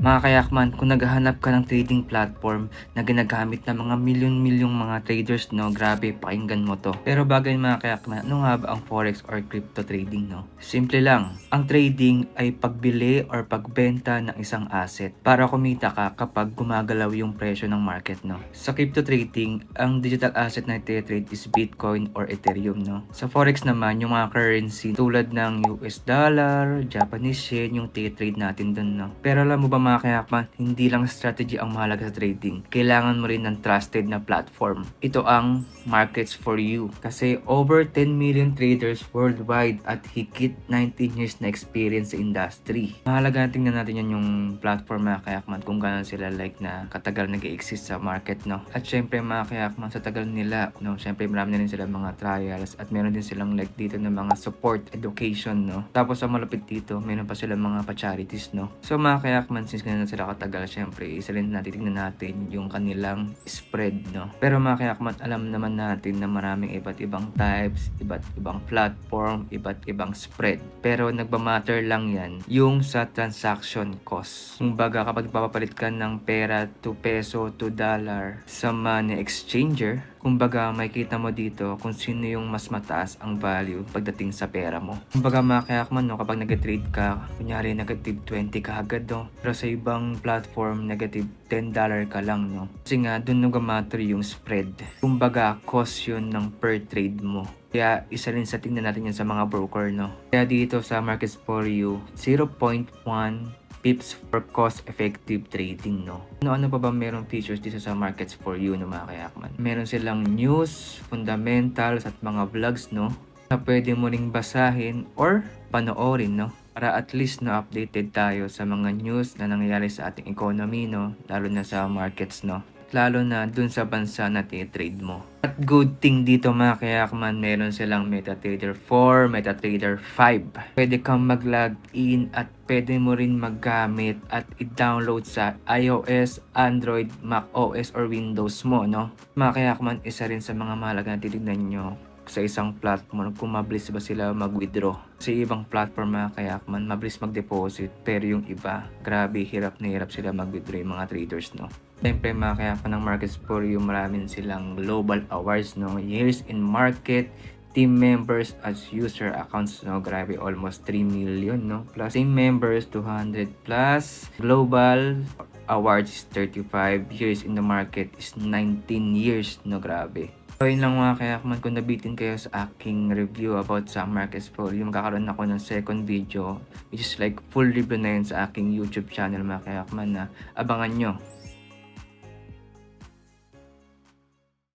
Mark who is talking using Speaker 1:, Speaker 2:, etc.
Speaker 1: Mga kayakman, kung naghahanap ka ng trading platform na ginagamit ng mga milyon-milyong mga traders, no, grabe, pakinggan mo to. Pero bagay mga kayakman, ano nga ba ang forex or crypto trading, no? Simple lang, ang trading ay pagbili or pagbenta ng isang asset para kumita ka kapag gumagalaw yung presyo ng market, no? Sa crypto trading, ang digital asset na iti-trade is Bitcoin or Ethereum, no? Sa forex naman, yung mga currency tulad ng US dollar, Japanese yen, yung iti-trade natin dun, no? Pero alam mo ba mga kayakman, hindi lang strategy ang mahalaga sa trading. Kailangan mo rin ng trusted na platform. Ito ang Markets for You. Kasi over 10 million traders worldwide at higit 19 years na experience sa industry. Mahalaga na tingnan natin yan yung platform mga kayakman kung gano'n sila like na katagal nag-exist sa market, no? At syempre mga kayakman sa tagal nila, no? Syempre marami na rin sila mga trials at meron din silang like dito na mga support education, no? Tapos sa malapit dito, meron pa sila mga pa-charities, no? So mga kayakman, since ganun na sila katagal, syempre, isa rin titignan natin yung kanilang spread, no? Pero mga kayakman, alam naman natin na maraming iba't ibang types, iba't ibang platform, iba't ibang spread. Pero nagmamatter lang yan yung sa transaction cost. Kumbaga, kapag papapalit ka ng pera to peso to dollar sa money exchanger, kumbaga makikita mo dito kung sino yung mas mataas ang value pagdating sa pera mo. Kumbaga mga kayakman, no, kapag nag-trade ka, kunyari negative 20 ka agad, no? Pero sa ibang platform, negative $10 ka lang, no? Kasi nga, dun nag-matter yung spread. Kumbaga, cost yun ng per trade mo. Kaya isa rin sa tingnan natin yan sa mga broker, no? Kaya dito sa Markets for You, 0.1 pips for cost-effective trading, no? Ano pa ba merong features dito sa Markets for You, no, mga kayakman? Meron silang news, fundamentals, at mga vlogs, no? Na pwede mo ring basahin or panoorin, no? Para at least na updated tayo sa mga news na nangyayari sa ating economy, no? Lalo na sa markets, no? Lalo na dun sa bansa na trade mo. At good thing dito mga kayakman, meron silang MetaTrader 4, MetaTrader 5. Pwede kang mag-login at pwede mo rin maggamit at i-download sa iOS, Android, macOS or Windows mo, no? Mga kayakman, isa rin sa mga mahalaga na titignan nyo sa isang platform kung mabilis ba sila mag-withdraw. Sa ibang platform mga kayakman, mabilis mag-deposit, pero yung iba, grabe, hirap na hirap sila mag-withdraw yung mga traders, no? Siyempre mga kayakman ng Markets for You, maraming silang global awards, no? Years in market, team members as user accounts, no? Grabe, almost 3 million, no? Plus team members, 200 plus. Global awards, 35 years in the market is 19 years, no? Grabe. So yun lang mga kayakman, kung nabitin kayo sa aking review about sa Markets for You, magkakaroon ako ng second video which is like full review na yun sa aking YouTube channel mga kayakman, na abangan nyo.